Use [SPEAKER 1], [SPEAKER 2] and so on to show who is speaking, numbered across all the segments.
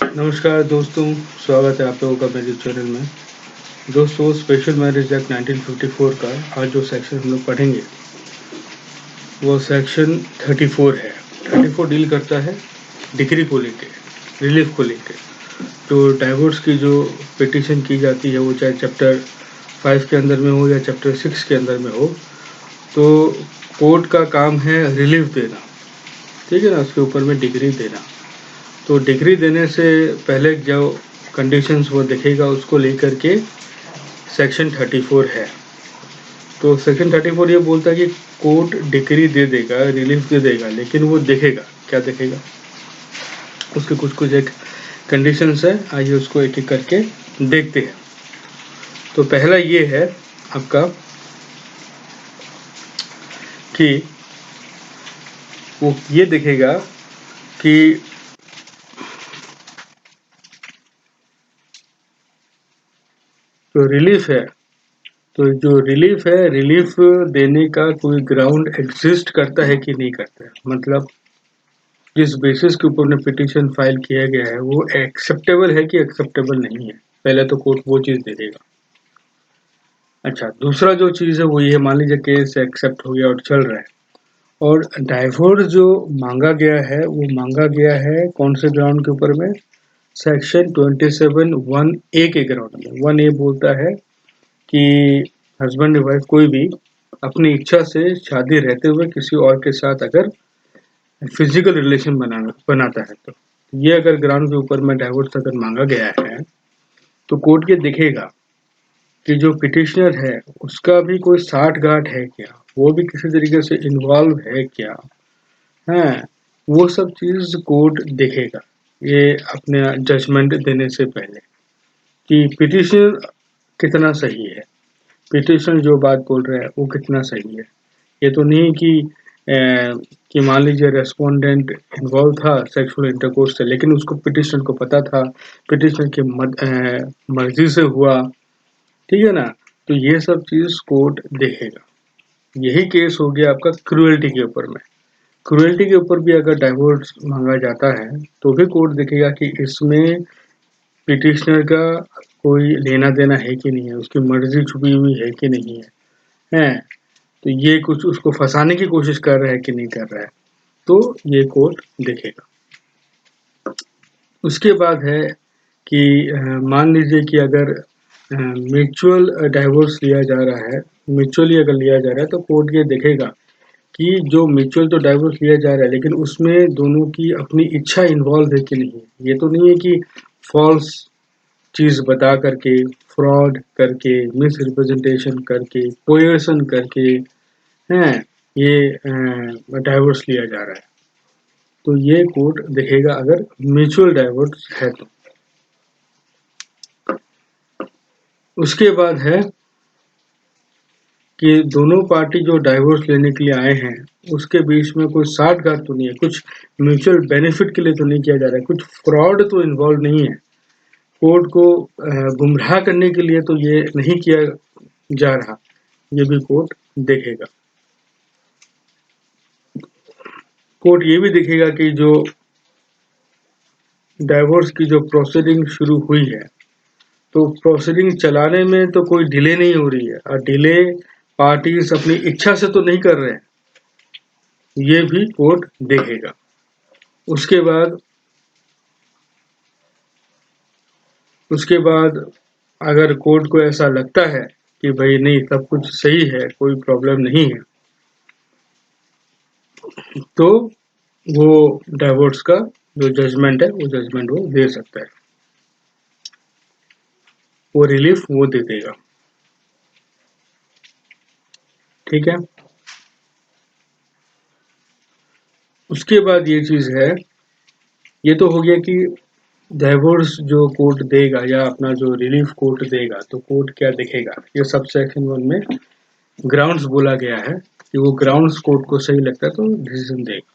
[SPEAKER 1] नमस्कार दोस्तों, स्वागत है आप लोगों का मेरे चैनल में। दोस्तों, स्पेशल मैरिज एक्ट 1954 का आज जो सेक्शन हम लोग पढ़ेंगे वो सेक्शन 34 है। 34 डील करता है डिग्री को लेके, रिलीफ को लेके। तो डाइवोर्स की जो पिटिशन की जाती है वो चाहे चैप्टर 5 के अंदर में हो या चैप्टर 6 के अंदर में हो, तो कोर्ट का काम है रिलीफ देना, ठीक है ना, उसके ऊपर में डिग्री देना। तो डिग्री देने से पहले जो कंडीशंस वो देखेगा उसको लेकर के सेक्शन 34 है। तो सेक्शन 34 ये बोलता है कि कोर्ट डिग्री दे देगा, रिलीफ दे देगा, लेकिन वो देखेगा, क्या देखेगा, उसके कुछ कुछ एक कंडीशंस है। आइए उसको एक एक करके देखते हैं। तो पहला ये है आपका कि वो ये देखेगा कि जो रिलीफ है, तो जो रिलीफ है, रिलीफ देने का कोई ग्राउंड एग्जिस्ट करता है कि नहीं करता है। मतलब जिस बेसिस के ऊपर उन्हें पिटीशन फाइल किया गया है वो एक्सेप्टेबल है कि एक्सेप्टेबल नहीं है। पहले तो कोर्ट वो चीज़ दे देगा। अच्छा, दूसरा जो चीज़ है वो ये, मान लीजिए केस एक्सेप्ट हो गया और चल रहा है, और डाइवोर्स जो मांगा गया है वो मांगा गया है कौन से ग्राउंड के ऊपर में? सेक्शन 27(1)(a) के ग्राउंड में। 1(a) बोलता है कि हस्बैंड या वाइफ कोई भी अपनी इच्छा से शादी रहते हुए किसी और के साथ अगर फिजिकल रिलेशन बनाता है, तो ये अगर ग्राउंड के ऊपर में डाइवोर्स अगर मांगा गया है तो कोर्ट ये देखेगा कि जो पिटिशनर है उसका भी कोई साठ गांठ है क्या, वो भी किसी तरीके से इन्वॉल्व है क्या, है, वो सब चीज कोर्ट देखेगा ये अपने जजमेंट देने से पहले, कि पिटिशनर कितना सही है, पिटिशनर जो बात बोल रहा है वो कितना सही है। ये तो नहीं कि मान लीजिए रेस्पोंडेंट इन्वॉल्व था सेक्सुअल इंटरकोर्स से, लेकिन उसको पिटिशनर को पता था, पिटिशनर की मर्जी से हुआ, ठीक है ना। तो ये सब चीज कोर्ट देखेगा। यही केस हो गया आपका क्रुएल्टी के ऊपर में। क्रुएल्टी के ऊपर भी अगर डाइवोर्स मांगा जाता है तो भी कोर्ट देखेगा कि इसमें पिटिशनर का कोई लेना देना है कि नहीं है, उसकी मर्जी छुपी हुई है कि नहीं है, तो ये कुछ उसको फंसाने की कोशिश कर रहा है कि नहीं कर रहा है, तो ये कोर्ट देखेगा। उसके बाद है कि मान लीजिए कि अगर म्यूचुअल डाइवोर्स लिया जा रहा है, म्यूचुअली अगर लिया जा रहा है, तो कोर्ट ये देखेगा कि जो म्यूचुअल तो डाइवोर्स लिया जा रहा है लेकिन उसमें दोनों की अपनी इच्छा इन्वॉल्व है कि नहीं है। ये तो नहीं है कि फॉल्स चीज बता करके, फ्रॉड करके, मिस रिप्रेजेंटेशन करके, कोयर्सन करके, हैं, ये डाइवोर्स लिया जा रहा है। तो ये कोर्ट देखेगा अगर म्यूचुअल डाइवोर्स है तो। उसके बाद है कि दोनों पार्टी जो डाइवोर्स लेने के लिए आए हैं उसके बीच में कोई साठगांठ तो नहीं है, कुछ म्यूचुअल बेनिफिट के लिए तो नहीं किया जा रहा है, कुछ फ्रॉड तो इन्वॉल्व नहीं है, कोर्ट को गुमराह करने के लिए तो ये नहीं किया जा रहा, ये भी कोर्ट देखेगा। कोर्ट ये भी देखेगा कि जो डाइवोर्स की जो प्रोसीडिंग शुरू हुई है तो प्रोसीडिंग चलाने में तो कोई डिले नहीं हो रही है, और डिले पार्टीज अपनी इच्छा से तो नहीं कर रहे हैं, ये भी कोर्ट देखेगा। उसके बाद अगर कोर्ट को ऐसा लगता है कि भाई नहीं सब कुछ सही है, कोई प्रॉब्लम नहीं है, तो वो डाइवोर्स का जो जजमेंट है वो जजमेंट वो दे सकता है, वो रिलीफ वो दे देगा, ठीक है। उसके बाद ये चीज है, ये तो हो गया कि डाइवोर्स जो कोर्ट देगा या अपना जो रिलीफ कोर्ट देगा, तो कोर्ट क्या देखेगा, ये सब सेक्शन 1 में ग्राउंड्स बोला गया है कि वो ग्राउंड्स कोर्ट को सही लगता है तो डिसीजन देगा।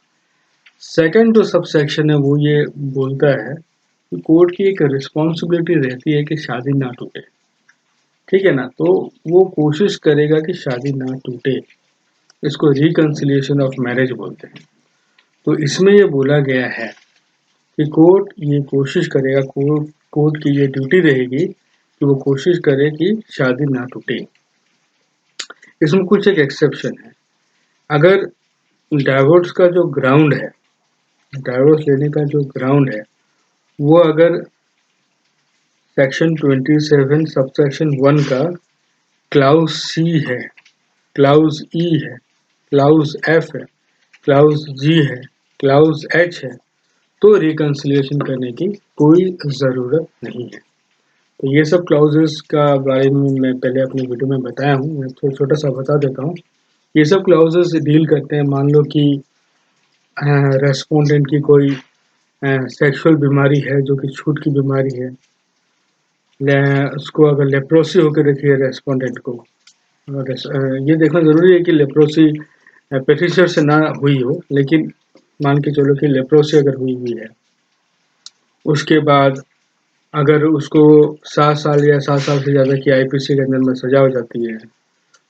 [SPEAKER 1] सेकंड जो सब सेक्शन है वो ये बोलता है कि कोर्ट की एक रिस्पॉन्सिबिलिटी रहती है कि शादी ना टूटे, ठीक है ना। तो वो कोशिश करेगा कि शादी ना टूटे, इसको रिकंसिलिएशन ऑफ मैरिज बोलते हैं। तो इसमें ये बोला गया है कि कोर्ट ये कोशिश करेगा, कोर्ट की ये ड्यूटी रहेगी कि वो कोशिश करे कि शादी ना टूटे। इसमें कुछ एक एक्सेप्शन है। अगर डाइवोर्स का जो ग्राउंड है, डाइवोर्स लेने का जो ग्राउंड है, वो अगर सेक्शन 27 सबसेक्शन 1 का क्लाउज सी है, क्लाउज ई है, क्लाउज एफ है, क्लाउज जी है, क्लाउज एच है, तो रिकंसिलिएशन करने की कोई ज़रूरत नहीं है। तो ये सब क्लाउजेस का बारे में मैं पहले अपनी वीडियो में बताया हूँ, मैं छोटा सा बता देता हूँ। ये सब क्लाउजेस डील करते हैं, मान लो कि रेस्पोंडेंट की कोई सेक्सुअल बीमारी है जो कि छूत की बीमारी है, उसको अगर लेप्रोसी होकर रखी है रेस्पोंडेंट को, ये देखना ज़रूरी है कि लेप्रोसी पेटिशनर से ना हुई हो, लेकिन मान के चलो कि लेप्रोसी अगर हुई हुई है, उसके बाद अगर उसको 7 साल या 7 साल से ज़्यादा की आईपीसी के अंदर में सजा हो जाती है,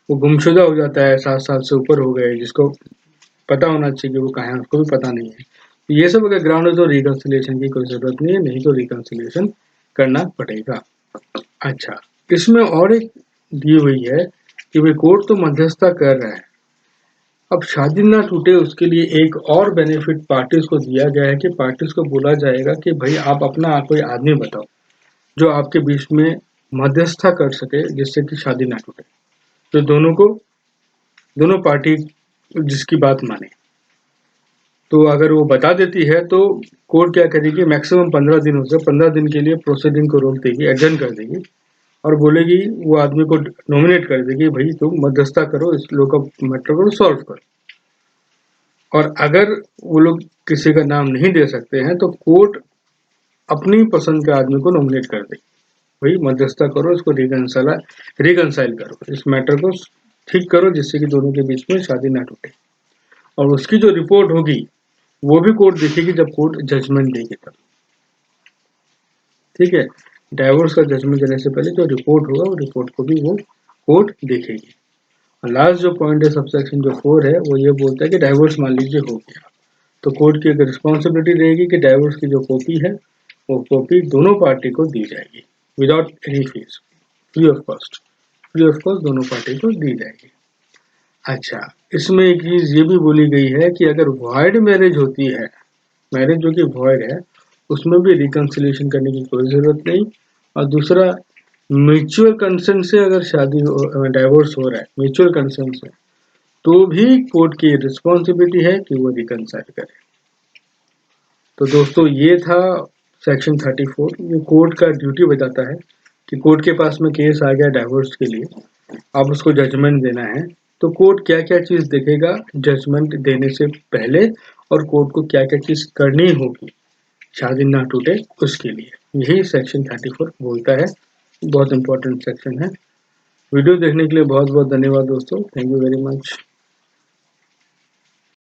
[SPEAKER 1] वो गुमशुदा हो जाता है, 7 साल से ऊपर हो गए, जिसको पता होना चाहिए कि वो कहाँ है, उसको भी पता नहीं है। तो ये सब अगर ग्राउंड है तो रिकंसिलिएशन की कोई ज़रूरत नहीं है, नहीं तो रिकंसिलिएशन करना पड़ेगा। अच्छा, इसमें और एक दी हुई है कि भाई कोर्ट तो मध्यस्थता कर रहा है, अब शादी ना टूटे उसके लिए एक और बेनिफिट पार्टीज को दिया गया है कि पार्टीज को बोला जाएगा कि भाई आप अपना कोई आदमी बताओ जो आपके बीच में मध्यस्थता कर सके जिससे कि शादी ना टूटे, तो दोनों पार्टी जिसकी बात माने। तो अगर वो बता देती है तो कोर्ट क्या करेगी, मैक्सिमम 15 दिन हो सकता, 15 दिन के लिए प्रोसीडिंग को रोक देगी, एडजर्न कर देगी और बोलेगी, वो आदमी को नॉमिनेट कर देगी, भाई तुम मध्यस्थता करो, इस लोग का मैटर को सॉल्व करो। और अगर वो लोग किसी का नाम नहीं दे सकते हैं तो कोर्ट अपनी पसंद के आदमी को नॉमिनेट कर दे, भाई मध्यस्थता करो, इसको रिकंसाइल करो, इस मैटर को ठीक करो जिससे कि दोनों के बीच में शादी ना टूटे। और उसकी जो रिपोर्ट होगी वो भी कोर्ट देखेगी जब कोर्ट जजमेंट देगी तब, ठीक है। डाइवोर्स का जजमेंट देने से पहले जो रिपोर्ट होगा वो रिपोर्ट को भी वो कोर्ट देखेगी। और लास्ट जो पॉइंट है सबसेक्शन जो 4 है वो ये बोलता है कि डाइवोर्स मान लीजिए हो गया तो कोर्ट की एक रिस्पॉन्सिबिलिटी रहेगी कि डाइवोर्स की जो कॉपी है वो कॉपी दोनों पार्टी को दी जाएगी without any fees, free of cost, दोनों पार्टी को दी जाएगी। अच्छा, इसमें एक चीज ये भी बोली गई है कि अगर वॉइड मैरिज होती है, मैरिज जो कि वॉइड है, उसमें भी रिकंसिलिएशन करने की कोई जरूरत नहीं। और दूसरा, म्यूचुअल कंसेंट से अगर शादी डाइवोर्स हो रहा है म्यूचुअल कंसेंट से, तो भी कोर्ट की रिस्पॉन्सिबिलिटी है कि वो रिकंसाइल करे। तो दोस्तों ये था सेक्शन 34। ये कोर्ट का ड्यूटी बताता है कि कोर्ट के पास में केस आ गया डाइवोर्स के लिए, अब उसको जजमेंट देना है, तो कोर्ट क्या क्या चीज देखेगा जजमेंट देने से पहले, और कोर्ट को क्या क्या चीज करनी होगी शादी ना टूटे उसके लिए, यही सेक्शन 34 बोलता है। बहुत इंपॉर्टेंट सेक्शन है। वीडियो देखने के लिए बहुत बहुत धन्यवाद दोस्तों, थैंक यू वेरी मच।